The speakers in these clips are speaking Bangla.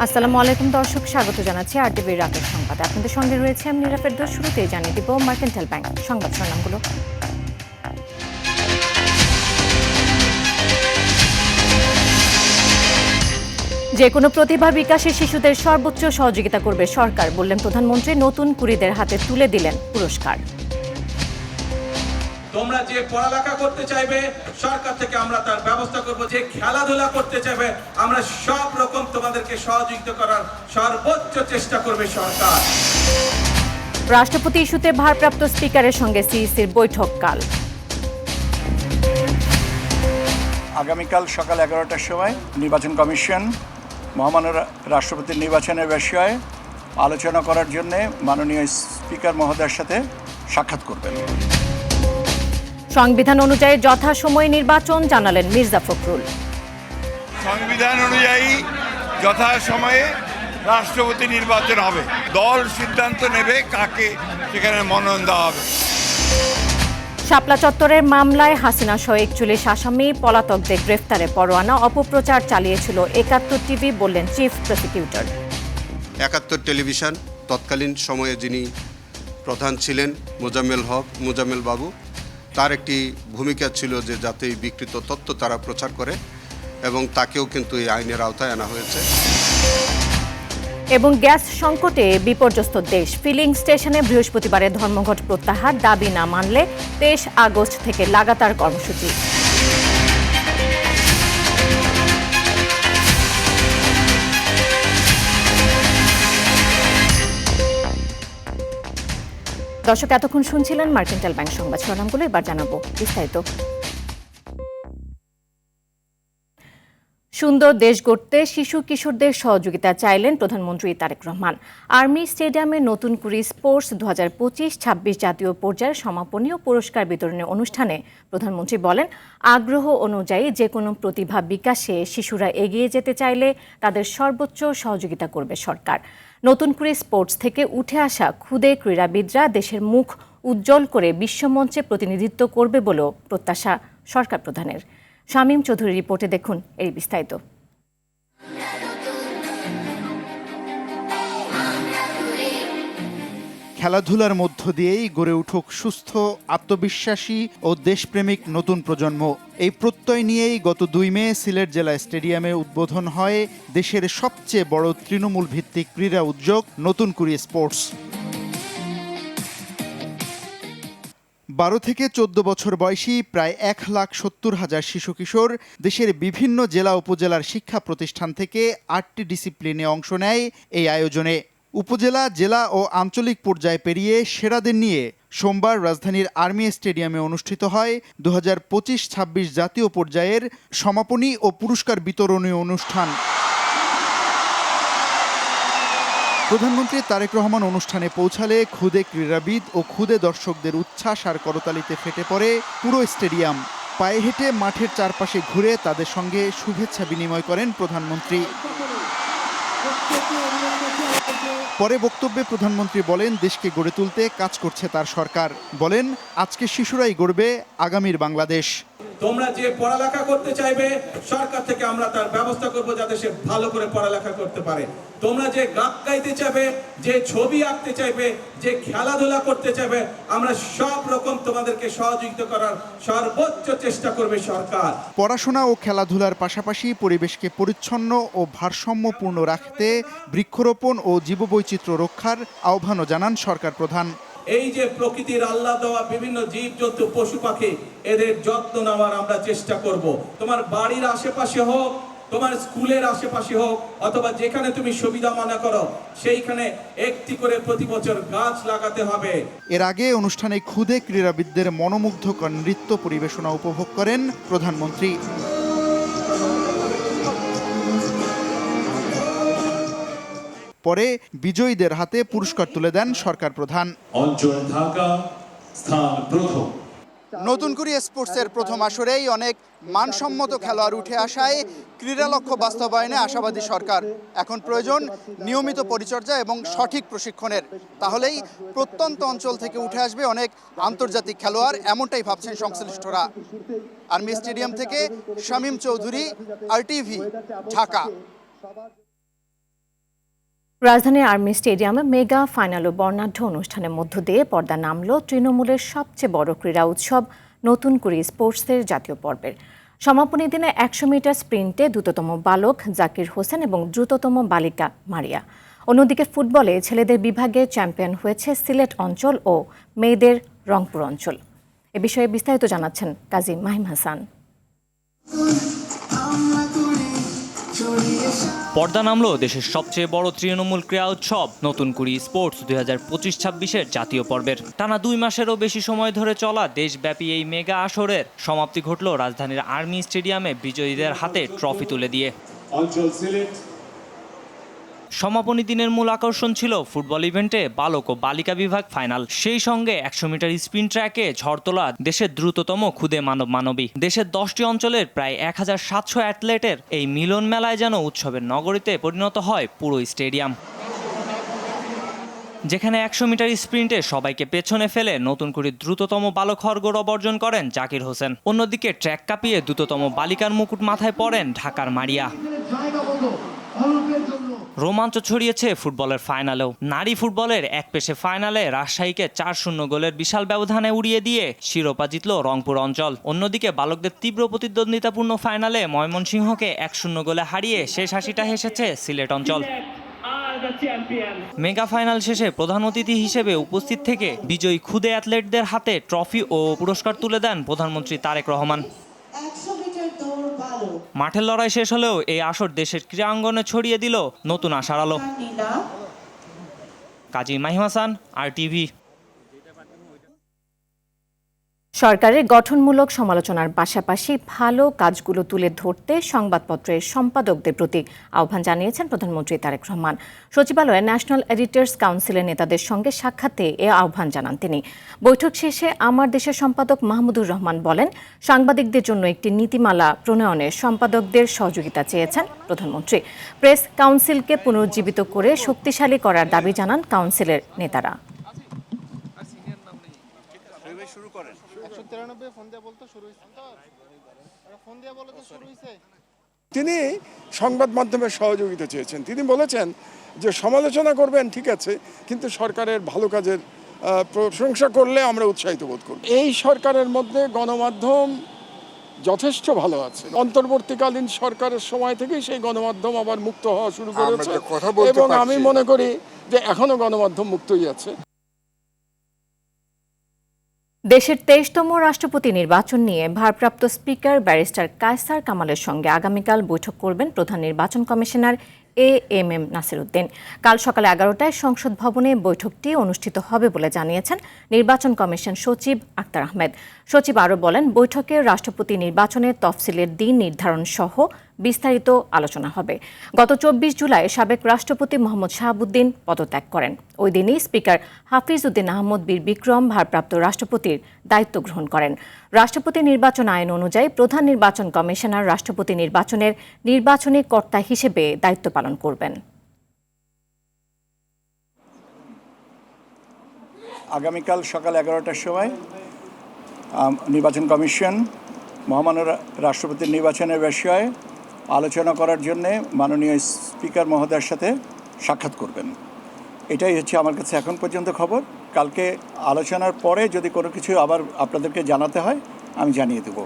আসসালামু আলাইকুম দর্শক, স্বাগত জানাচ্ছি আরটিভির রাতের সংবাদে। আপনাদের সঙ্গে রয়েছে আমি নীরা ফেরদৌস। শুরুতেই জানিয়ে দিব মার্কেন্টাইল ব্যাংক সংবাদ শিরোনামগুলো। যে কোনো প্রতিভা বিকাশে শিশুদের সর্বোচ্চ সহযোগিতা করবে সরকার, বললেন প্রধানমন্ত্রী। নতুন কুড়িদের হাতে তুলে দিলেন পুরস্কার। তোমরা যে পড়ালেখা করতে চাইবে সরকার থেকে আমরা তার ব্যবস্থা করব। যে খেলাধুলা করতে চাইবে আমরা সব রকম তোমাদেরকে সহযোগিতা করার সর্বোচ্চ চেষ্টা করবে সরকার। রাষ্ট্রপতি ইস্যুতে ভারপ্রাপ্ত স্পিকারের সঙ্গে সিইসির বৈঠক কাল। আগামীকাল সকাল 11টার সময় নির্বাচন কমিশন মহামান্য রাষ্ট্রপতির নির্বাচনের বিষয়ে আলোচনা করার জন্য মাননীয় স্পিকার মহোদয়ের সাথে সাক্ষাৎ করবেন। সংবিধান অনুযায়ী যথাসময়ে নির্বাচন, জানালেন মির্জা ফখরুল। সংবিধান অনুযায়ী যথাসময়ে রাষ্ট্রপতি নির্বাচন হবে। দল সিদ্ধান্ত নেবে কাকে সেখানে মনোনয়ন দেওয়া হবে। শাপলা চত্বরের মামলায় হাসিনা সহ 41 আসামি পলাতকদের গ্রেফতারে পরোয়ানা। অপপ্রচার চালিয়েছিল 71 টিভি, বললেন চিফ প্রসিকিউটর। 71 টেলিভিশন তৎকালীন সময়ে যিনি প্রধান ছিলেন মোজাম্মেল বাবু, তার একটি ভূমিকা ছিল যে যাতে এই বিকৃত তথ্য তারা প্রচার করে, এবং তাকেও কিন্তু এই আইনের আওতায় আনা হয়েছে। এবং গ্যাস সংকটে বিপর্যস্ত দেশ। ফিলিং স্টেশনে বৃহস্পতিবারে ধর্মঘট প্রত্যাহার, দাবি না মানলে 23 আগস্ট থেকে লাগাতার কর্মসূচি। দর্শক, এতক্ষণ শুনছিলেন মার্কেন্টাইল ব্যাংক সংবাদ শিরোনামগুলো। এবার জানাবো বিস্তারিত। সুন্দর দেশ গড়তে শিশু কিশোরদের সহযোগিতা চাইলেন প্রধানমন্ত্রী তারেক রহমান। আর্মি স্টেডিয়ামে নতুন কুড়ি স্পোর্টস 2025-26 জাতীয় পর্যায়ের সমাপনী ও পুরস্কার বিতরণী অনুষ্ঠানে প্রধানমন্ত্রী বলেন, আগ্রহ অনুযায়ী যে কোনো প্রতিভা বিকাশে শিশুরা এগিয়ে যেতে চাইলে তাদের সর্বোচ্চ সহযোগিতা করবে সরকার। নতুন কুড়ি স্পোর্টস থেকে উঠে আসা ক্ষুদে ক্রীড়াবিদরা দেশের মুখ উজ্জ্বল করে বিশ্বমঞ্চে প্রতিনিধিত্ব করবে বলেও প্রত্যাশা সরকার প্রধানের। শামীম চৌধুরীর রিপোর্টে দেখুন এই বিস্তারিত। খেলাধুলার মধ্য দিয়েই গড়ে উঠুক সুস্থ, আত্মবিশ্বাসী ও দেশপ্রেমিক নতুন প্রজন্ম। এই প্রত্যয় নিয়েই গত 2 মে সিলেট জেলা স্টেডিয়ামে উদ্বোধন হয় দেশের সবচেয়ে বড় তৃণমূল ভিত্তিক ক্রীড়া উদ্যোগ নতুন কুড়ি স্পোর্টস। 12 থেকে 14 বছর বয়সী প্রায় 1,70,000 শিশু কিশোর দেশের বিভিন্ন জেলা উপজেলার শিক্ষা প্রতিষ্ঠান থেকে 8টি ডিসিপ্লিনে অংশ নেয় এই আয়োজনে। উপজেলা, জেলা ও আঞ্চলিক পর্যায়ে পেরিয়ে সেরাদের নিয়ে সোমবার রাজধানীর আর্মি স্টেডিয়ামে অনুষ্ঠিত হয় 2025-26 জাতীয় পর্যায়ের সমাপনী ও পুরস্কার বিতরণী অনুষ্ঠান। প্রধানমন্ত্রী তারেক রহমান অনুষ্ঠানে পৌঁছালে ক্ষুদে ক্রীড়াবিদ ও ক্ষুদে দর্শকদের উচ্ছ্বাস আর করতালিতে ফেটে পড়ে পুরো স্টেডিয়াম। পায়ে হেঁটে মাঠের চারপাশে ঘুরে তাদের সঙ্গে শুভেচ্ছা বিনিময় করেন প্রধানমন্ত্রী। পরে বক্তব্যে প্রধানমন্ত্রী বলেন, দেশকে গড়ে তুলতে কাজ করছে তার সরকার। বলেন, আজকে শিশুরাই গড়বে আগামীর বাংলাদেশ। তোমরা যে পড়ালেখা করতে চাইবে সরকার থেকে আমরা তার ব্যবস্থা করব যাতে সে ভালো করে পড়ালেখা করতে পারে। তোমরা যে গান গাইতে চাইবে, যে ছবি আঁকতে চাইবে, যে খেলাধুলা করতে চাইবে আমরা সব রকম তোমাদেরকে সহযোগিতা করার সর্বোচ্চ চেষ্টা করবে সরকার। পড়াশোনা ও খেলাধুলার পাশাপাশি পরিবেশকে পরিচ্ছন্ন ও ভারসাম্যপূর্ণ রাখতে বৃক্ষরোপণ ও জীববৈচিত্র্য রক্ষার আহ্বানও জানান সরকার প্রধান। এই যে প্রকৃতির আল্লাহ দেওয়া বিভিন্ন জীবজন্তু, পশু পাখি, এদের যত্ন নেওয়ার আমরা চেষ্টা করব। তোমার বাড়ির আশেপাশে হোক, তোমার স্কুলের আশেপাশে হোক, অথবা যেখানে তুমি সুবিধা মনে করো সেইখানে একটি করে প্রতি বছর গাছ লাগাতে হবে। এর আগে অনুষ্ঠানে ক্ষুদে ক্রীড়াবিদদের মনোমুগ্ধকর নৃত্য পরিবেশনা উপভোগ করেন প্রধানমন্ত্রী। পরে বিজয়ীদের হাতে পুরস্কার তুলে দেন সরকার প্রধান। অঞ্চল ঢাকা স্থান প্রথম। নতুন কুড়ি স্পোর্টসের প্রথম আসরেই অনেক মানসম্মত খেলোয়াড় উঠে আসায় ক্রীড়া লক্ষ্য বাস্তবায়নে আশাবাদী সরকার। এখন প্রয়োজন নিয়মিত পরিচর্যা এবং সঠিক প্রশিক্ষণের। তাহলেই প্রত্যন্ত অঞ্চল থেকে উঠে আসবে অনেক আন্তর্জাতিক খেলোয়াড়, এমনটাই ভাবছেন সংশ্লিষ্টরা। আর্মি স্টেডিয়াম থেকে শামীম চৌধুরী, আরটিভি, ঢাকা। রাজধানীর আর্মি স্টেডিয়ামে মেগা ফাইনাল ও বর্ণাঢ্য অনুষ্ঠানের মধ্য দিয়ে পর্দা নামল তৃণমূলের সবচেয়ে বড় ক্রীড়া উৎসব নতুন কুড়ি স্পোর্টসের জাতীয় পর্বের। সমাপনী দিনে 100 মিটার স্প্রিন্টে দ্রুততম বালক জাকির হোসেন এবং দ্রুততম বালিকা মারিয়া। অন্যদিকে ফুটবলে ছেলেদের বিভাগে চ্যাম্পিয়ন হয়েছে সিলেট অঞ্চল ও মেয়েদের রংপুর অঞ্চল। এ বিষয়ে বিস্তারিত জানাচ্ছেন কাজী মাহিম হাসান। পর্দা নামলো দেশের সবচেয়ে বড় তৃণমূল ক্রীড়া উৎসব নতুন কুড়ি স্পোর্টস 2025-26-এর জাতীয় পর্বের। টানা 2 মাসেরও বেশি সময় ধরে চলা দেশব্যাপী এই মেগা আসরের সমাপ্তি ঘটল রাজধানীর আর্মি স্টেডিয়ামে বিজয়ীদের হাতে ট্রফি তুলে দিয়ে। অঞ্চল সিলেট। সমাপনী দিনের মূল আকর্ষণ ছিল ফুটবল ইভেন্টে বালক ও বালিকা বিভাগ ফাইনাল, সেই সঙ্গে 100 মিটার স্প্রিন্ট ট্র্যাকে ঝড় তোলা দেশের দ্রুততম খুদে মানবী। দেশের 10টি অঞ্চলের প্রায় 1700 অ্যাথলেটের এই মিলন মেলায় যেন উৎসবের নগরীতে পরিণত হয় পুরো স্টেডিয়াম। যেখানে 100 মিটার স্প্রিন্টে সবাইকে পেছনে ফেলে নতুন করে দ্রুততম বালক হওয়ার গৌরব অর্জন করেন জাকির হোসেন। অন্যদিকে ট্র্যাক কাঁপিয়ে দ্রুততম বালিকার মুকুট মাথায় পরেন ঢাকার মারিয়া। রোমাঞ্চ ছড়িয়েছে ফুটবলের ফাইনালেও। নারী ফুটবলের এক পেশে ফাইনালে রাজশাহীকে 4-0 গোলের বিশাল ব্যবধানে উড়িয়ে দিয়ে শিরোপা জিতল রংপুর অঞ্চল। অন্যদিকে বালকদের তীব্র প্রতিদ্বন্দ্বিতাপূর্ণ ফাইনালে ময়মনসিংহকে 1-0 গোলে হারিয়ে শেষ হাসিটা হেসেছে সিলেট অঞ্চল। মেগা ফাইনাল শেষে প্রধান অতিথি হিসেবে উপস্থিত থেকে বিজয়ী খুদে অ্যাথলেটদের হাতে ট্রফি ও পুরস্কার তুলে দেন প্রধানমন্ত্রী তারেক রহমান। মাঠের লড়াই শেষ হলেও এই আসর দেশের ক্রীড়াঙ্গনে ছড়িয়ে দিল নতুন আশার আলো। কাজী মাহিম হাসান, RTV। সরকারের গঠনমূলক সমালোচনার পাশাপাশি ভালো কাজগুলো তুলে ধরতে সংবাদপত্রের সম্পাদকদের প্রতি আহ্বান জানিয়েছেন প্রধানমন্ত্রী তারেক রহমান। সচিবালয়ে ন্যাশনাল এডিটর্স কাউন্সিলের নেতাদের সঙ্গে সাক্ষাতে এ আহ্বান জানান তিনি। বৈঠক শেষে আমার দেশের সম্পাদক মাহমুদুর রহমান বলেন, সাংবাদিকদের জন্য একটি নীতিমালা প্রণয়নে সম্পাদকদের সহযোগিতা চেয়েছেন প্রধানমন্ত্রী। প্রেস কাউন্সিলকে পুনরুজ্জীবিত করে শক্তিশালী করার দাবি জানান কাউন্সিলের নেতারা। তিনি সংবাদ মাধ্যমের সহযোগিতা চেয়েছেন। তিনি বলেছেন যে সমালোচনা করবেন ঠিক আছে, কিন্তু সরকারের ভালো কাজের প্রশংসা করলে আমরা উৎসাহিত বোধ করব। এই সরকারের মধ্যে গণমাধ্যম যথেষ্ট ভালো আছে। অন্তর্বর্তীকালীন সরকারের সময় থেকেই সেই গণমাধ্যম আবার মুক্ত হওয়া শুরু করেছে এবং আমি মনে করি যে এখনো গণমাধ্যম মুক্তই আছে। দেশের 23তম রাষ্ট্রপতি নির্বাচন নিয়ে ভারপ্রাপ্ত স্পিকার ব্যারিস্টার কায়সার কামালের সঙ্গে আগামীকাল বৈঠক করবেন প্রধান নির্বাচন কমিশনার AM নাসিরউদ্দিন। কাল সকালে 11টায় সংসদ ভবনে বৈঠকটি অনুষ্ঠিত হবে বলে জানিয়েছেন নির্বাচন কমিশন সচিব আক্তার আহমেদ। সচিব আরও বলেন, বৈঠকে রাষ্ট্রপতি নির্বাচনের তফসিলের দিন নির্ধারণ সহ বিস্তারিত আলোচনা হবে। গত 24 জুলাই সাবেক রাষ্ট্রপতি মোহাম্মদ শাহাবুদ্দিন পদত্যাগ করেন। ওই দিনই স্পিকার হাফিজ উদ্দিন আহমদ বীর বিক্রম ভারপ্রাপ্ত রাষ্ট্রপতির দায়িত্ব গ্রহণ করেন। রাষ্ট্রপতি নির্বাচন আইন অনুযায়ী প্রধান নির্বাচন কমিশনার রাষ্ট্রপতি নির্বাচনের নির্বাচনী কর্তা হিসেবে দায়িত্ব পালন করবেন। আগামীকাল সকাল 11টার সময় নির্বাচন কমিশন মহামান্য রাষ্ট্রপতির নির্বাচনের বিষয়ে আলোচনা করার জন্য মাননীয় স্পিকার মহোদয়ের সাথে সাক্ষাৎ করবেন। এটাই হচ্ছে আমার কাছে এখন পর্যন্ত খবর। কালকে আলোচনার পরে যদি কোনো কিছু আবার আপনাদেরকে জানাতে হয় আমি জানিয়ে দেব।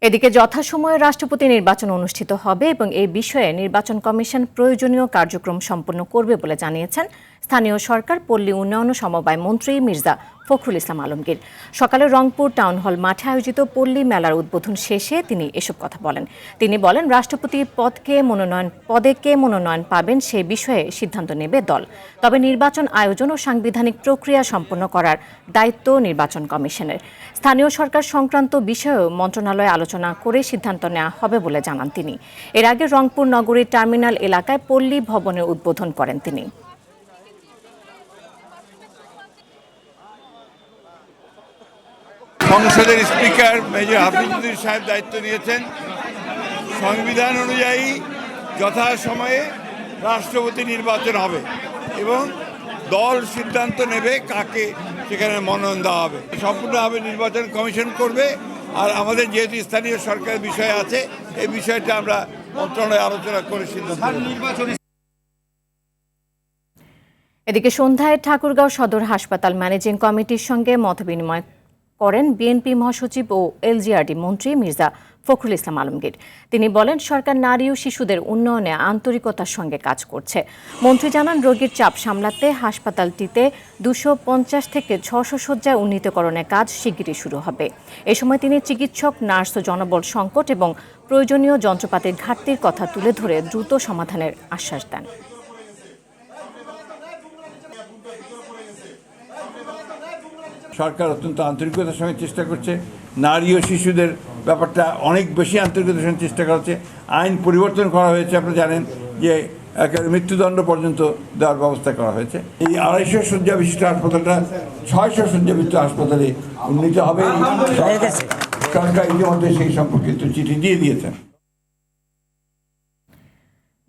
এদিকে যথাসময়ে রাষ্ট্রপতি নির্বাচন অনুষ্ঠিত হবে এবং এই বিষয়ে নির্বাচন কমিশন প্রয়োজনীয় কার্যক্রম সম্পন্ন করবে বলে জানিয়েছেন স্থানীয় সরকার পল্লী উন্নয়ন সমবায় মন্ত্রী মির্জা ফখরুল ইসলাম আলমগীর। সকালে রংপুর টাউন হল মাঠে আয়োজিত পল্লী মেলার উদ্বোধন শেষে তিনি এসব কথা বলেন। তিনি বলেন, রাষ্ট্রপতির পদে কে মনোনয়ন পাবেন সে বিষয়ে সিদ্ধান্ত নেবে দল। তবে নির্বাচন আয়োজন ও সাংবিধানিক প্রক্রিয়া সম্পন্ন করার দায়িত্ব নির্বাচন কমিশনের। স্থানীয় সরকার সংক্রান্ত বিষয়েও মন্ত্রণালয়ে আলোচনা করে সিদ্ধান্ত নেওয়া হবে বলে জানান তিনি। এর আগে রংপুর নগরীর টার্মিনাল এলাকায় পল্লী ভবনের উদ্বোধন করেন তিনি। সংসদের স্পিকার মেজর হাফিজুদ্দিন সাহেব দায়িত্ব নিয়েছেন। সংবিধান অনুযায়ী যথাসময়ে রাষ্ট্রপতি নির্বাচন হবে এবং দল সিদ্ধান্ত নেবে কাকে সেখানে মনোনয়ন দেওয়া হবে। সম্পূর্ণভাবে নির্বাচন কমিশন করবে। আর আমাদের যেহেতু স্থানীয় সরকারের বিষয় আছে, এই বিষয়টা আমরা মন্ত্রণালয়ে আলোচনা করে সিদ্ধান্ত নেব। এদিকে সন্ধ্যায় ঠাকুরগাঁও সদর হাসপাতাল ম্যানেজিং কমিটির সঙ্গে মতবিনিময় করেন বিএনপি মহাসচিব ও এলজিআরডি মন্ত্রী মির্জা ফখরুল ইসলাম আলমগীর। তিনি বলেন, সরকার নারী ও শিশুদের উন্নয়নে আন্তরিকতার সঙ্গে কাজ করছে। মন্ত্রী জানান, রোগীর চাপ সামলাতে হাসপাতালটিতে 250 থেকে 600 শয্যায় উন্নীতকরণের কাজ শিগগিরই শুরু হবে। এ সময় তিনি চিকিৎসক, নার্স ও জনবল সংকট এবং প্রয়োজনীয় যন্ত্রপাতির ঘাটতির কথা তুলে ধরে দ্রুত সমাধানের আশ্বাস দেন। সরকার অত্যন্ত আন্তরিকতার সঙ্গে চেষ্টা করছে। নারী ও শিশুদের ব্যাপারটা অনেক বেশি আন্তরিকতার সঙ্গে চেষ্টা করা হচ্ছে। আইন পরিবর্তন করা হয়েছে, আপনারা জানেন যে একেবারে মৃত্যুদণ্ড পর্যন্ত দেওয়ার ব্যবস্থা করা হয়েছে। এই 250 শয্যা বিশিষ্ট হাসপাতালটা 600 শয্যা বিশিষ্ট হাসপাতালে উন্নীত হবে। সরকার ইতিমধ্যে সেই সম্পর্কিত চিঠি দিয়ে দিয়েছেন।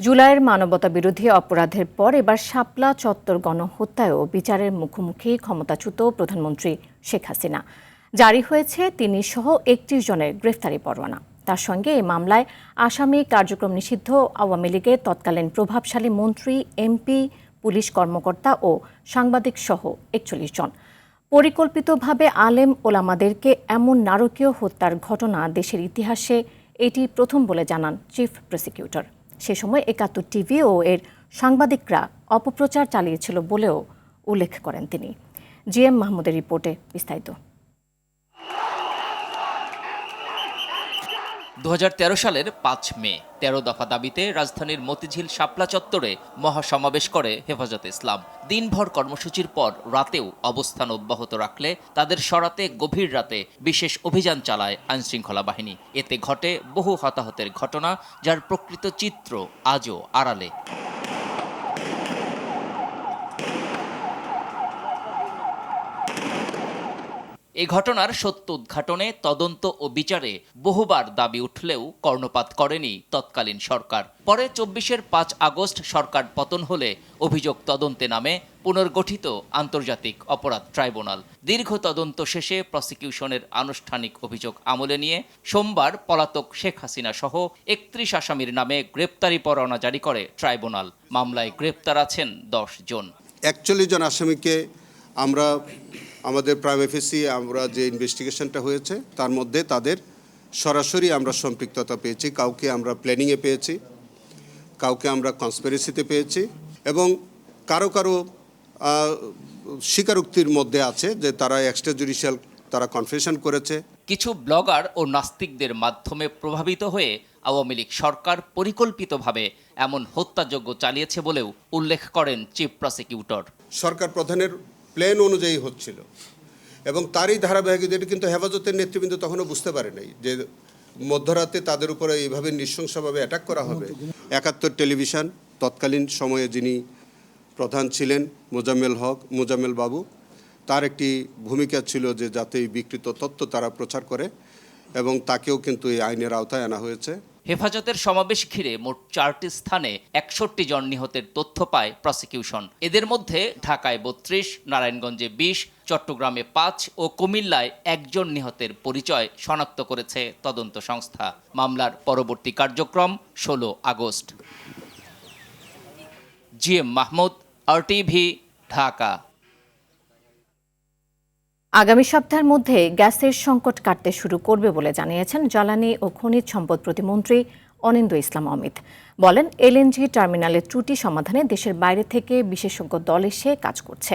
জুলাইয়ের মানবতা বিরোধী অপরাধের পর এবার শাপলা চত্বর গণহত্যায়ও বিচারের মুখোমুখি ক্ষমতাচ্যুত প্রধানমন্ত্রী শেখ হাসিনা। জারি হয়েছে তিনি সহ 31 জনের গ্রেফতারি পরোয়ানা। তার সঙ্গে এই মামলায় আসামি, কার্যক্রম নিষিদ্ধ আওয়ামী লীগের তৎকালীন প্রভাবশালী মন্ত্রী, এমপি, পুলিশ কর্মকর্তা ও সাংবাদিক সহ 41 জন। পরিকল্পিতভাবে আলেম ওলামাদেরকে এমন নারকীয় হত্যার ঘটনা দেশের ইতিহাসে এটি প্রথম বলে জানান চিফ প্রসিকিউটর। সে সময় 71 টিভি ও এর সাংবাদিকরা অপপ্রচার চালিয়েছিল বলেও উল্লেখ করেন তিনি। জিএম মাহমুদের রিপোর্টে বিস্তারিত। 2013 সালের 5 মে 13 দফা দাবিতে রাজধানীর মতিঝিল শাপলা চত্বরে মহাসমাবেশ করে হেফাজতে ইসলাম। দিনভর কর্মসূচির পর রাতেও অবস্থান অব্যাহত রাখলে তাদের সরাতে গভীর রাতে বিশেষ অভিযান চালায় আইনশৃঙ্খলা বাহিনী। এতে ঘটে বহু হতাহতের ঘটনা, যার প্রকৃত চিত্র আজও আড়ালে। এই ঘটনার সত্য উদ্ঘাটনে, তদন্ত ও বিচারে বহুবার দাবি উঠলেও কর্ণপাত করেনি তৎকালীন সরকার। পরে 24-এর 5 আগস্ট সরকার পতন হলে অভিযোগ তদন্তে নামে পুনর্গঠিত আন্তর্জাতিক অপরাধ ট্রাইব্যুনাল। দীর্ঘ তদন্ত শেষে প্রসিকিউশনের আনুষ্ঠানিক অভিযোগ আমলে নিয়ে সোমবার পলাতক শেখ হাসিনা সহ 31 আসামির নামে গ্রেপ্তারি পরোয়ানা জারি করে ট্রাইব্যুনাল। মামলায় গ্রেপ্তার আছেন 10 জন। 41 জন আসামিকে আমরা আমাদের প্রাইম এফএসি আমরা যে ইনভেস্টিগেশনটা হয়েছে তার মধ্যে তাদের সরাসরি আমরা সম্পৃক্ততা পেয়েছি। কাউকে আমরা প্ল্যানিংয়ে পেয়েছি, কাউকে আমরা কনস্পিরেসিতে পেয়েছি, এবং কারো কারো স্বীকারোক্তির মধ্যে আছে যে তারা এক্সট্রা জুডিশিয়াল তারা কনফেশন করেছে। কিছু ব্লগার ও নাস্তিকদের মাধ্যমে প্রভাবিত হয়ে আওয়ামী লীগ সরকার পরিকল্পিতভাবে এমন হত্যাযজ্ঞ চালিয়েছে বলেও উল্লেখ করেন চিফ প্রসিকিউটর। সরকার প্রধানের প্ল্যান অনুযায়ী হচ্ছিল এবং তারই ধারাবাহিকতা কিন্তু হেফাজতের নেতৃবৃন্দ তখনও বুঝতে পারে নাই যে মধ্যরাতে তাদের উপরে এইভাবে নৃশংসভাবে অ্যাটাক করা হবে। 71 টেলিভিশন তৎকালীন সময়ে যিনি প্রধান ছিলেন মোজাম্মেল বাবু, তার একটি ভূমিকা ছিল যে যাতে এই বিকৃত তথ্য তারা প্রচার করে, এবং তাকেও কিন্তু এই আইনের আওতায় আনা হয়েছে। হেফাজতের সমাবেশ ঘিরে মোট 4টি স্থানে 61 জন নিহতের তথ্য পায় প্রসিকিউশন। এদের মধ্যে ঢাকায় 32, নারায়ণগঞ্জে 20, চট্টগ্রামে 5 ও কুমিল্লায় 1 জন নিহতের পরিচয় শনাক্ত করেছে তদন্ত সংস্থা। মামলার পরবর্তী কার্যক্রম 16 August. GM Mahmud, RTV, Dhaka. আগামী সপ্তাহের মধ্যে গ্যাসের সংকট কাটতে শুরু করবে বলে জানিয়েছেন জ্বালানি ও খনিজ সম্পদ প্রতিমন্ত্রী অনিন্দ্য ইসলাম অমিত। বলেন, এলএনজি টার্মিনালের ত্রুটি সমাধানে দেশের বাইরে থেকে বিশেষজ্ঞ দল এসে কাজ করছে।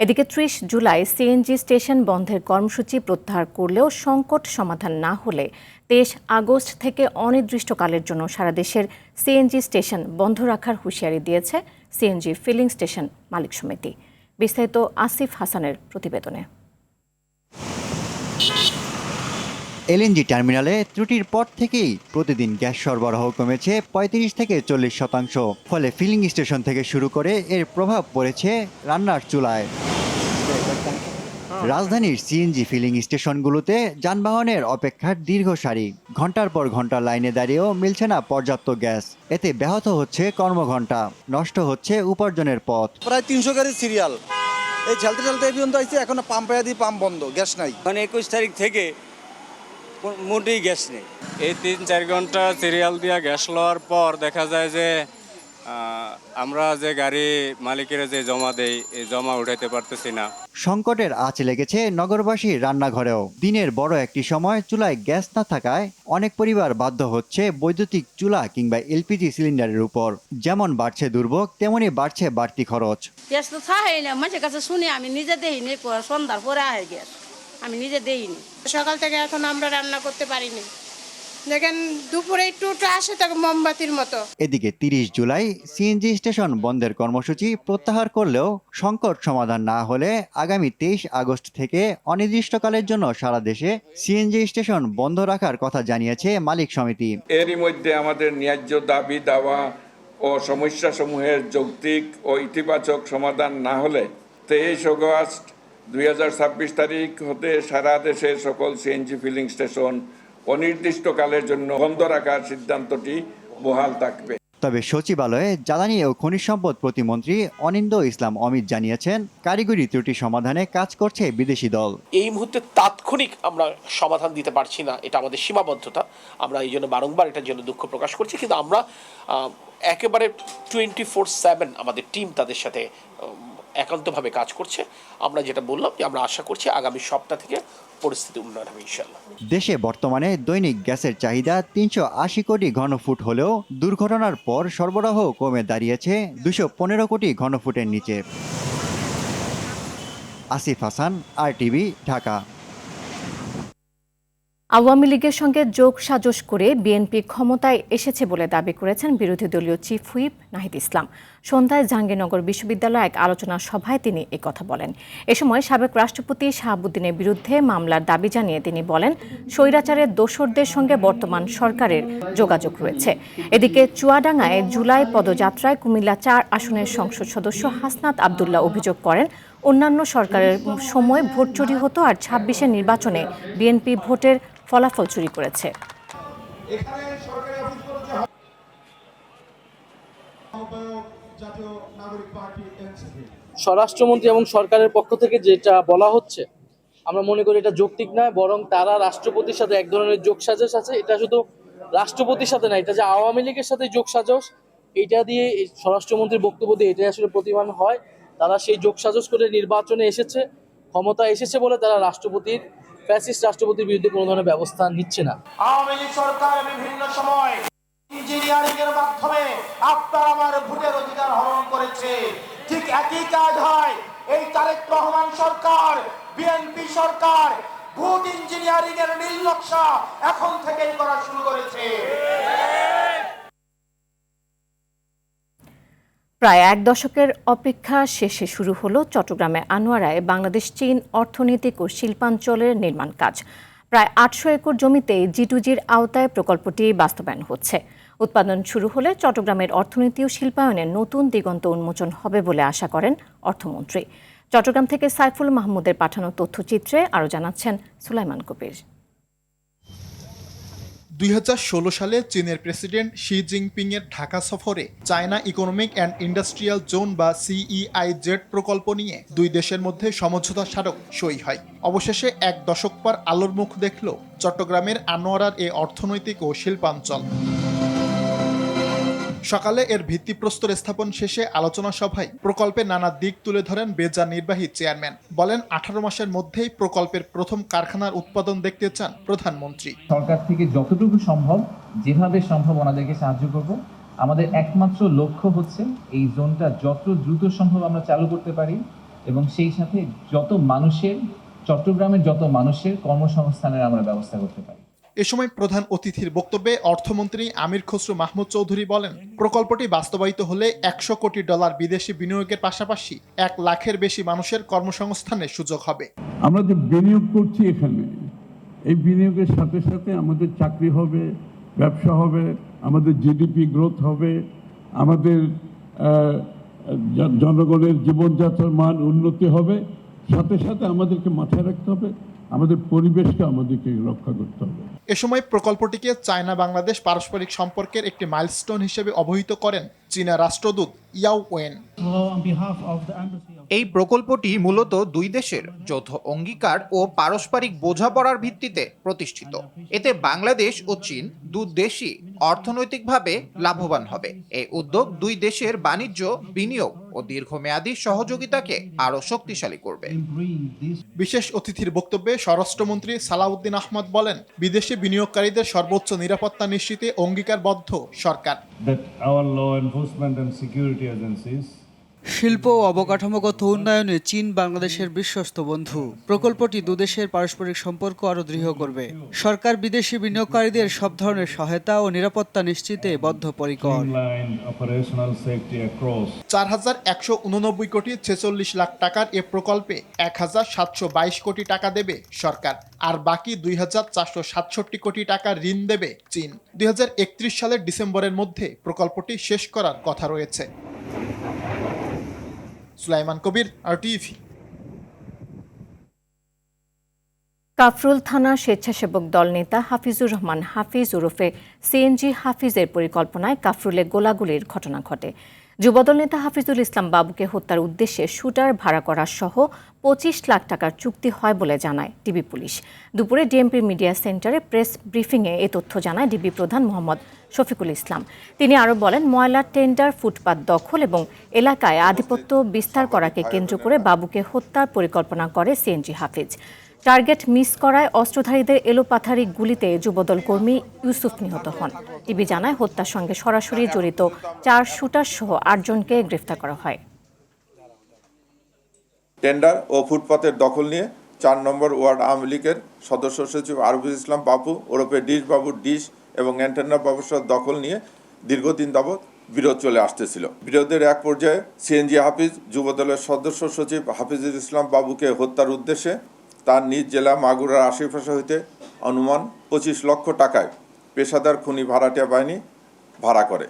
এদিকে 30 জুলাই সিএনজি স্টেশন বন্ধের কর্মসূচি প্রত্যাহার করলেও সংকট সমাধান না হলে 23 আগস্ট থেকে অনির্দিষ্টকালের জন্য সারা দেশের সিএনজি স্টেশন বন্ধ রাখার হুঁশিয়ারি দিয়েছে সিএনজি ফিলিং স্টেশন মালিক সমিতি। বিস্তারিত আসিফ হাসানের প্রতিবেদনে। এলএনজি টার্মিনালে ত্রুটির পর থেকেই প্রতিদিন গ্যাস সরবরাহ কমেছে 35 থেকে 40%। ফলে ফিলিং স্টেশন থেকে শুরু করে এর প্রভাব পড়েছে রান্নার চুলায়। রাজধানীর সিএনজি ফিলিং স্টেশনগুলোতে যানবাহনের অপেক্ষার দীর্ঘ সারি, ঘন্টার পর ঘন্টা লাইনে দাঁড়িয়েও মিলছে না পর্যাপ্ত গ্যাস। এতে ব্যাহত হচ্ছে কর্মঘণ্টা, নষ্ট হচ্ছে উপার্জনের পথ। প্রায় 300 গাড়ির সিরিয়াল, এই ঝালতে ঝালতে এই পর্যন্ত আসছে, এখন পাম্প বন্ধ, গ্যাস নাই। মানে 21 তারিখ থেকে মোটেই গ্যাস নেই। এই 3-4 ঘন্টা সিরিয়াল দিয়ে গ্যাস লওয়ার পর দেখা যায় যে আমরা যে গাড়ি মালিকেরা যে জমা দেই এই জমা উঠাইতে পারতেছি না। সংকটের আঁচ লেগেছে নগরবাসীর রান্নাঘরেও। দিনের বড় একটি সময় চুলায় গ্যাস না থাকায় অনেক পরিবার বাধ্য হচ্ছে বৈদ্যুতিক চুলা কিংবা এলপিজি সিলিন্ডারের উপর। যেমন বাড়ছে দুর্ভোগ, তেমনি বাড়ছে বাড়তি খরচ। গ্যাস তো থাকেই না, মানুষের কাছে শুনি, আমি নিজে দেইনি, সন্ধ্যার পরে আহে গ্যাস, আমি নিজে দেইনি। সকাল থেকে এখন আমরা রান্না করতে পারিনি, দেখেন দুপুরে একটু আসে তবে মোমবাতির মতো। এদিকে 30 জুলাই সিএনজি স্টেশন বন্ধের কর্মসূচি প্রত্যাহার করলেও সংকট সমাধান না হলে আগামী 23 আগস্ট থেকে অনির্দিষ্টকালের জন্য সারা দেশে সিএনজি স্টেশন বন্ধ রাখার কথা জানিয়েছে মালিক সমিতি। এরই মধ্যে আমাদের ন্যায্য দাবি দাওয়া ও সমস্যাসমূহের যৌক্তিক ও ইতিবাচক সমাধান না হলে 23 আগস্ট 2026 তারিখ হতে সারা দেশের সকল সিএনজি ফিলিং স্টেশন অনির্দিষ্টকালের জন্য বন্ধ রাখার সিদ্ধান্তটি বহাল থাকবে। তবে সচিবালয়ে জ্বালানি ও খনিজ সম্পদ প্রতিমন্ত্রী অনিন্দ ইসলাম অমিত জানিয়েছেন, কারিগরি ত্রুটি সমাধানে কাজ করছে বিদেশি দল। এই মুহূর্তে তাৎক্ষণিক আমরা সমাধান দিতে পারছি না, এটা আমাদের সীমাবদ্ধতা। আমরা এই জন্য বারংবার এটার জন্য দুঃখ প্রকাশ করছি, কিন্তু আমরা একেবারে 24/7 আমাদের টিম তাদের সাথে একান্তভাবে কাজ করছে। আমরা যেটা বললাম যে আমরা আশা করছি আগামী সপ্তাহ থেকে পরিস্থিতি উন্নয়ন হবে ইনশাআল্লাহ। দেশে বর্তমানে দৈনিক গ্যাসের চাহিদা 380 কোটি ঘনফুট হলেও দুর্ঘটনার পর সরবরাহ কমে দাঁড়িয়েছে 215 কোটি ঘনফুটের নিচে। আসিফ হাসান, RTV, ঢাকা। আওয়ামী লীগের সঙ্গে যোগ সাজশ করে বিএনপি ক্ষমতায় এসেছে বলে দাবি করেছেন বিরোধী দলীয় চিফ হুইপ নাহিদ ইসলাম। সন্ধ্যায় জাহাঙ্গীরনগর বিশ্ববিদ্যালয়ে এক আলোচনা সভায় তিনি একথা বলেন। এ সময় সাবেক রাষ্ট্রপতি শাহাবুদ্দিনের বিরুদ্ধে মামলার দাবি জানিয়ে তিনি বলেন, স্বৈরাচারের দোসরদের সঙ্গে বর্তমান সরকারের যোগাযোগ রয়েছে। এদিকে চুয়াডাঙ্গায় জুলাই পদযাত্রায় কুমিল্লা 4 আসনের সংসদ সদস্য হাসনাত আবদুল্লাহ অভিযোগ করেন, অন্যান্য সরকারের সময় ভোট চুরি হতো আর 26-এর নির্বাচনে বিএনপি ভোটের ফলাফল চুরি করেছে। স্বরাষ্ট্রমন্ত্রী এবং সরকারের পক্ষ থেকে যেটা বলা হচ্ছে, আমরা মনে করি এটা যৌক্তিক নয়, বরং তারা রাষ্ট্রপতির সাথে এক ধরনের যোগসাজশ আছে। এটা শুধু রাষ্ট্রপতির সাথে না, এটা যে আওয়ামী লীগের সাথে যোগসাজশ, এটা দিয়ে স্বরাষ্ট্রমন্ত্রীর বক্তব্য দিয়ে এটাই আসলে প্রতিমান হয়। তারা সেই যোগসাজশ করে নির্বাচনে এসেছে, ক্ষমতা এসেছে বলে তারা রাষ্ট্রপতির ফ্যাসিস্ট রাষ্ট্রপতির বিরুদ্ধে কোনো ধরনের ব্যবস্থা নিচ্ছে না। আওয়ামী লীগ সরকার বিভিন্ন সময় ইঞ্জিনিয়ারিং এর মাধ্যমে আপনার আমার ভোটের অধিকার হরণ করেছে। ঠিক একই কাজ হয় এই তারেক রহমান সরকার, বিএনপি সরকার ভোট ইঞ্জিনিয়ারিং এর নীল নকশা এখন থেকেই করা শুরু করেছে। প্রায় 1 দশকের অপেক্ষা শেষে শুরু হলো চট্টগ্রামের আনোয়ারায় বাংলাদেশ চীন অর্থনৈতিক ও শিল্পাঞ্চলের নির্মাণ কাজ। প্রায় 800 একর জমিতে G2G'র আওতায় প্রকল্পটি বাস্তবায়ন হচ্ছে। উৎপাদন শুরু হলে চট্টগ্রামের অর্থনীতি ও শিল্পায়নের নতুন দিগন্ত উন্মোচন হবে বলে আশা করেন অর্থমন্ত্রী। চট্টগ্রাম থেকে সাইফুল মাহমুদের পাঠানো তথ্যচিত্রে আরও জানাচ্ছেন সুলাইমান কবির। 2016 সালে চীনের প্রেসিডেন্ট শি জিনপিংয়ের ঢাকা সফরে China economic and industrial zone বা CEIZ প্রকল্প নিয়ে দুই দেশের মধ্যে সমঝোতা স্মারক সই হয়। অবশেষে 1 দশক পর আলোর মুখ দেখল চট্টগ্রামের আনোয়ারার এই অর্থনৈতিক ও শিল্পাঞ্চল। সকালে এর ভিত্তিপ্রস্তর স্থাপন শেষে আলোচনা সভায় প্রকল্পের নানা দিক তুলে ধরেন বেজা নির্বাহী চেয়ারম্যান। বলেন, 18 মাসের মধ্যেই প্রকল্পের প্রথম কারখানার উৎপাদন দেখতে চান প্রধানমন্ত্রী। সরকার থেকে যতটুকু সম্ভব, যেভাবে সম্ভব ওনাদেরকে সাহায্য করব। আমাদের একমাত্র লক্ষ্য হচ্ছে এই জোনটা যত দ্রুত সম্ভব আমরা চালু করতে পারি এবং সেই সাথে যত মানুষের, চট্টগ্রামের যত মানুষের কর্মসংস্থানের আমরা ব্যবস্থা করতে পারি। এ সময় প্রধান অতিথির বক্তব্যে অর্থমন্ত্রী আমির খসরু মাহমুদ চৌধুরী বলেন, প্রকল্পটি বাস্তবায়িত হলে $100 কোটি বিদেশি বিনিয়োগের পাশাপাশি 1 লাখের বেশি মানুষের কর্মসংস্থানের সুযোগ হবে। আমরা যে বিনিয়োগ করছি এখানে, এই বিনিয়োগের সাথে সাথে আমাদের চাকরি হবে, ব্যবসা হবে, আমাদের GDP গ্রোথ হবে, আমাদের জনগণের জীবনযাত্রার মান উন্নতি হবে। সাথে সাথে আমাদেরকে মাথায় রাখতে হবে আমাদের পরিবেশকে আমাদেরকে রক্ষা করতে হবে। এ সময় প্রকল্পটিকে চায়না বাংলাদেশ পারস্পরিক সম্পর্কের একটি মাইলস্টোন হিসেবে অবহিত করেন চীনা রাষ্ট্রদূত ইয়াও ওয়েন। এই প্রকল্পটি মূলত দুই দেশের যৌথ অঙ্গীকার ও পারস্পরিক বোঝাপড়ার ভিত্তিতে প্রতিষ্ঠিত। এতে বাংলাদেশ ও চীন দুই দেশই অর্থনৈতিকভাবে লাভবান হবে। এই উদ্যোগ দুই দেশের বাণিজ্য, বিনিয়োগ ও দীর্ঘমেয়াদী সহযোগিতাকে আরও শক্তিশালী করবে। বিশেষ অতিথির বক্তব্যে স্বরাষ্ট্রমন্ত্রী সালাউদ্দিন আহমদ বলেন, বিদেশি বিনিয়োগকারীদের সর্বোচ্চ নিরাপত্তা নিশ্চিতে অঙ্গীকারবদ্ধ সরকার। শিল্প ও অবকাঠামোগত উন্নয়নে চীন বাংলাদেশের বিশ্বস্ত বন্ধু। প্রকল্পটি দুদেশের পারস্পরিক সম্পর্ক আরও দৃঢ় করবে। সরকার বিদেশি বিনিয়োগকারীদের সব ধরনের সহায়তা ও নিরাপত্তা নিশ্চিতে বদ্ধপরিকর। ৪,১89 কোটি ৪৬ লাখ টাকার এ প্রকল্পে ১,৭২২ কোটি টাকা দেবে সরকার, আর বাকি ২,৪৬৭ কোটি টাকা ঋণ দেবে চীন। ২০৩১ সালের ডিসেম্বরের মধ্যে প্রকল্পটি শেষ করার কথা রয়েছে। সুলাইমান কবির, আরটিভি। কাফরুল থানা স্বেচ্ছাসেবক দল নেতা হাফিজুর রহমান হাফিজ ওরফে সিএনজি হাফিজের পরিকল্পনায় কাফরুলে গোলাগুলির ঘটনা ঘটে। যুবদল নেতা হাফিজুল ইসলাম বাবুকে হত্যার উদ্দেশ্যে শুটার ভাড়া করা সহ ২৫ লাখ টাকার চুক্তি হয় বলে জানায় ডিবি পুলিশ। দুপুরে ডিএমপির মিডিয়া সেন্টারে প্রেস ব্রিফিংয়ে এ তথ্য জানায় ডিবি প্রধান মোহাম্মদ শফিকুল ইসলাম। তিনি আরও বলেন, ময়লা টেন্ডার, ফুটপাত দখল এবং এলাকায় আধিপত্য বিস্তার করাকে কেন্দ্র করে বাবুকে হত্যার পরিকল্পনা করে সিএনজি হাফিজ। টার্গেট মিস করায় অস্ত্রধারীদের এলোপাথারি গুলিতে যুবদল কর্মী ইউসুফ নিহত হন। টিভি জানায়, হত্যার সঙ্গে সরাসরি জড়িত ৪ শুটার সহ ৮ জনকে গ্রেফতার করা হয়। টেন্ডার ও ফুটপাতের দখল নিয়ে ৪ নম্বর ওয়ার্ড আওয়ামী লীগের সদস্য সচিব আরফুল ইসলাম বাবু ওরফে ডিশ বাবু ডিশ এবং অ্যান্টেনা ব্যবসার দখল নিয়ে দীর্ঘদিন যাবৎ বিরোধ চলে আসতেছিল। বিরোধের এক পর্যায়ে সিএনজি হাফিজ যুবদলের সদস্য সচিব হাফিজুল ইসলাম বাবুকে হত্যার উদ্দেশ্যে তার নিজ জেলা মাগুরার আশেপাশে হইতে অনুমান ২৫ লক্ষ টাকায় পেশাদার খুনি ভাড়াটিয়া বাহিনী ভাড়া করে।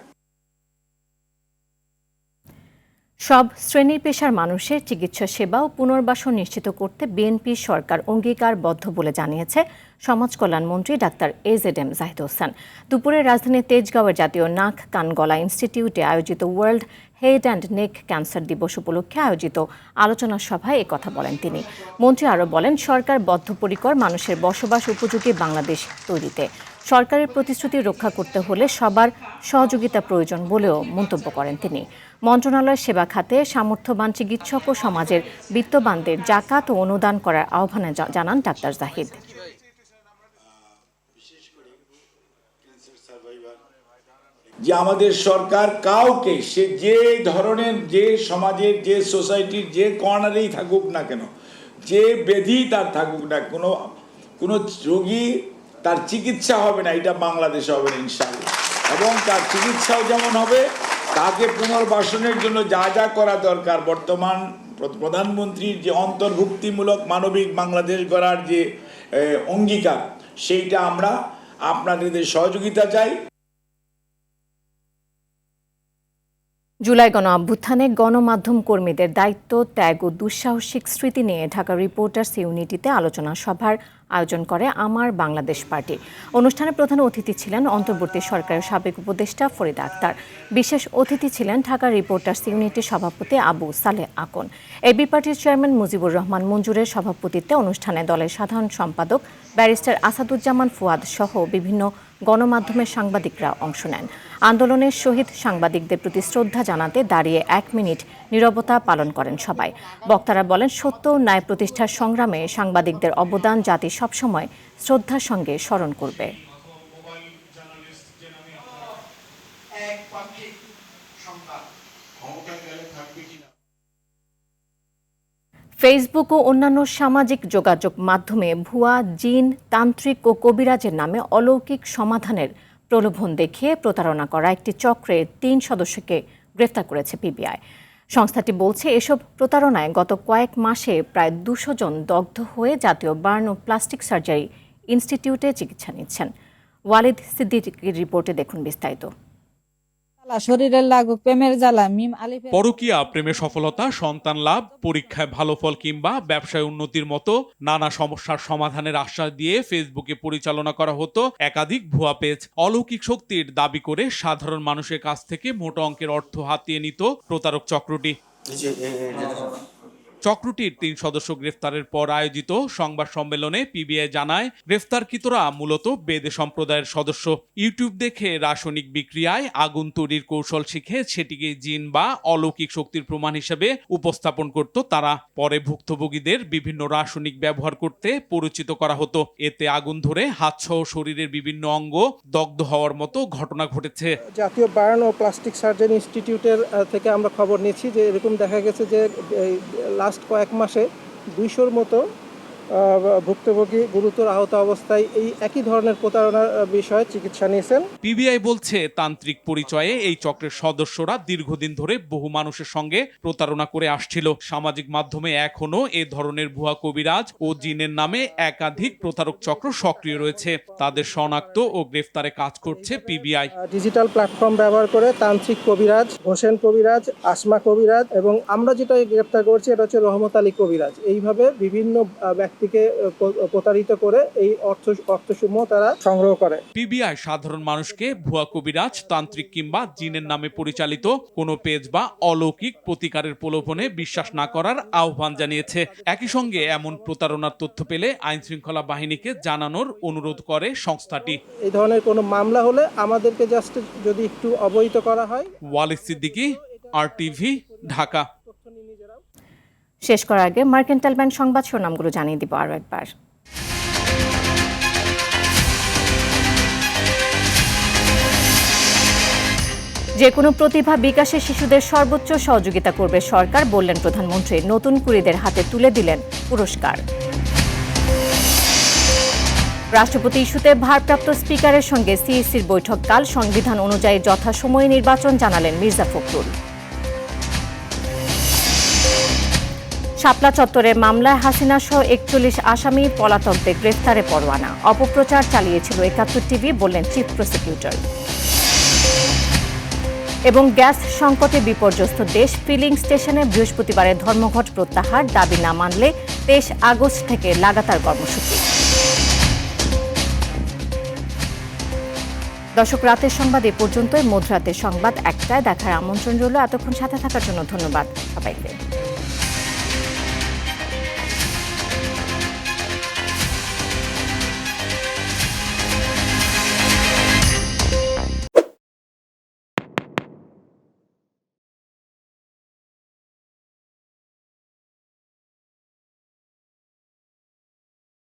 সব শ্রেণী পেশার মানুষের চিকিৎসা সেবা ও পুনর্বাসন নিশ্চিত করতে বিএনপি সরকার অঙ্গীকারবদ্ধ বলে জানিয়েছে সমাজ কল্যাণমন্ত্রী ডাক্তার এজেডএম জাহিদ হোসেন। দুপুরে রাজধানীর তেজগাঁওয়ের জাতীয় নাক কান গলা ইনস্টিটিউটে আয়োজিত world head and neck cancer দিবস উপলক্ষে আয়োজিত আলোচনা সভায় কথা বলেন তিনি। মন্ত্রী আরও বলেন, সরকার বদ্ধপরিকর মানুষের বসবাস উপযোগী বাংলাদেশ তৈরিতে। সরকারের প্রতিশ্রুতি রক্ষা করতে হলে সবার সহযোগিতা প্রয়োজন বলেও মন্তব্য করেন তিনি। মন্ত্রণালয়ের সেবা খাতে সামর্থ্যবান চিকিৎসক ও সমাজের বিত্তবানদের জাকাত ও অনুদান করার আহ্বান জানান ডাক্তার জাহিদ। যে আমাদের সরকার কাউকে, সে যে ধরনের, যে সমাজের, যে সোসাইটির যে কর্নারেই থাকুক না কেন, যে ব্যাধি তার থাকুক না, কোনো রোগী তার চিকিৎসা হবে না, এটা বাংলাদেশে হবে না ইনশাআল্লাহ। এবং তার চিকিৎসাও যেমন হবে, তাকে পুনর্বাসনের জন্য যা যা করা দরকার, বর্তমান প্রধানমন্ত্রীর যে অন্তর্ভুক্তিমূলক মানবিক বাংলাদেশ গড়ার যে অঙ্গীকার, সেইটা আমরা আপনাদের সহযোগিতা চাই। জুলাই গণ অভ্যুত্থানে গণমাধ্যম কর্মীদের দায়িত্ব ত্যাগ ও দুঃসাহসিক স্মৃতি নিয়ে ঢাকা রিপোর্টার্স ইউনিটিতে আলোচনা সভার আয়োজন করে আমার বাংলাদেশ পার্টি। অনুষ্ঠানে প্রধান অতিথি ছিলেন অন্তর্বর্তী সরকারের সাবেক উপদেষ্টা ফরিদা আক্তার। বিশেষ অতিথি ছিলেন ঢাকা রিপোর্টার্স ইউনিটির সভাপতি আবু সালেহ আকন। এবি পার্টির চেয়ারম্যান মুজিবুর রহমান মঞ্জুরের সভাপতিত্বে অনুষ্ঠানে দলের সাধারণ সম্পাদক ব্যারিস্টার আসাদুজ্জামান ফুয়াদ সহ বিভিন্ন গণমাধ্যমের সাংবাদিকরা অংশ নেন। আন্দোলনের শহীদ সাংবাদিকদের প্রতি শ্রদ্ধা জানাতে দাঁড়িয়ে ১ মিনিট নীরবতা পালন করেন সবাই। বক্তারা বলেন, সত্য ও ন্যায় প্রতিষ্ঠার সংগ্রামে সাংবাদিকদের অবদান জাতি সবসময় শ্রদ্ধার সঙ্গে স্মরণ করবে। ফেসবুক ও অন্যান্য সামাজিক যোগাযোগ মাধ্যমে ভুয়া জিন, তান্ত্রিক ও কবিরাজের নামে অলৌকিক সমাধানের প্রলোভন দেখিয়ে প্রতারণা করা একটি চক্রের ৩ সদস্যকে গ্রেফতার করেছে পিবিআই। সংস্থাটি বলছে, এসব প্রতারণায় গত কয়েক মাসে প্রায় ২০০ জন দগ্ধ হয়ে জাতীয় বার্ন ও প্লাস্টিক সার্জারি ইনস্টিটিউটে চিকিৎসা নিচ্ছেন। ওয়ালিদ সিদ্দিকীর রিপোর্টে দেখুন বিস্তারিত। শরীরের লাগুক প্রেমের জ্বালা মিম আলিফ। পরকীয়া প্রেমে সফলতা, সন্তান লাভ, পরীক্ষায় ভালো ফল কিংবা ব্যবসায় উন্নতির মতো নানা সমস্যার সমাধানের আশ্বাস দিয়ে ফেসবুকে পরিচালনা করা হতো একাধিক ভুয়া পেজ। অলৌকিক শক্তির দাবি করে সাধারণ মানুষের কাছ থেকে মোটা অঙ্কের অর্থ হাতিয়ে নিত প্রতারক চক্রটি। চক্রটির 3 সদস্য গ্রেফতারের পর আয়োজিত সংবাদ সম্মেলনে পিবিআই জানায়, গ্রেফতারকৃতরা মূলত বেদে সম্প্রদায়ের সদস্য। ইউটিউব দেখে রাসায়নিক বিক্রিয়ায় আগুন তৈরির কৌশল শিখে সেটিকে জিন বা অলৌকিক শক্তির প্রমাণ হিসেবে উপস্থাপন করত তারা। পরে ভুক্তভোগীদের বিভিন্ন রাসায়নিক ব্যবহার করতে পরিচিত করা হতো। এতে আগুন ধরে হাতসহ শরীরের বিভিন্ন অঙ্গ দগ্ধ হওয়ার মতো ঘটনা ঘটেছে। জাতীয় বার্ন ও প্লাস্টিক সার্জন ইনস্টিটিউটের থেকে আমরা খবর নিচ্ছি যে এরকম দেখা গেছে যে লাস্ট কয়েক মাসে 200-র মতো ভুক্তভোগী গুরুতর আহত অবস্থায় এই একই ধরনের প্রতারণার বিষয়ে চিকিৎসা নিয়েছেন। পিবিআই বলছে, তান্ত্রিক পরিচয়ে এই চক্রের সদস্যরা দীর্ঘদিন ধরে বহু মানুষের সঙ্গে প্রতারণা করে আসছিল। সামাজিক মাধ্যমে এখনো এ ধরনের ভুয়া কবিরাজ ও জিনের নামে একাধিক প্রতারক চক্র সক্রিয় রয়েছে। তাদের শনাক্ত ও গ্রেফতারে কাজ করছে পিবিআই। ডিজিটাল প্ল্যাটফর্ম ব্যবহার করে তান্ত্রিক কবিরাজ, হোসেন কবিরাজ, আসমা কবিরাজ এবং আমরা যেটা গ্রেফতার করছি এটা হচ্ছে রহমত আলী কবিরাজ। এইভাবে বিভিন্ন ব্যক্তিকে প্রতারিত করে এই অর্থসমূহ তারা সংগ্রহ করে। পিবিআই সাধারণ মানুষকে ভুয়া কবিরাজ, তান্ত্রিক কিংবা জিনের নামে পরিচালিত কোনো পেজ বা অলৌকিক প্রতিকারের প্রলোভনে বিশ্বাস না করার আহ্বান জানিয়েছে। একই সঙ্গে এমন প্রতারণার তথ্য পেলে আইন শৃঙ্খলা বাহিনীকে জানানোর অনুরোধ করে সংস্থাটি। এই ধরনের কোনো মামলা হলে আমাদেরকে জাস্ট যদি একটু অবহিত করা হয়। ওয়ালিদ সিদ্দিকী, RTV, ঢাকা। শেষ করার আগে মার্কেন্টাইল ব্যাংক সংবাদ শিরোনামগুলো জানিয়ে দিব আরও একবার। যে কোনো প্রতিভা বিকাশে শিশুদের সর্বোচ্চ সহযোগিতা করবে সরকার, বললেন প্রধানমন্ত্রী। নতুন কুড়িদের হাতে তুলে দিলেন পুরস্কার। রাষ্ট্রপতি ইস্যুতে ভারপ্রাপ্ত স্পিকারের সঙ্গে সিইসির বৈঠক কাল। সংবিধান অনুযায়ী যথাসময়ে নির্বাচন, জানালেন মির্জা ফখরুল। শাপলা চত্বরের মামলায় হাসিনা সহ 41 আসামি পলাতকদের গ্রেফতারে পরোয়ানা। অপপ্রচার চালিয়েছিল 71 টিভি, বললেন চিফ প্রসিকিউটর। এবং গ্যাস সংকটে বিপর্যস্ত দেশ, ফিলিং স্টেশনে বৃহস্পতিবারের ধর্মঘট প্রত্যাহার, দাবি না মানলে 23 আগস্ট থেকে লাগাতার কর্মসূচি। দর্শক, রাতের সংবাদ এ পর্যন্তই। মধ্যরাতের সংবাদ 1টায় দেখার আমন্ত্রণ রইল। এতক্ষণ সাথে থাকার জন্য ধন্যবাদ সবাইকে।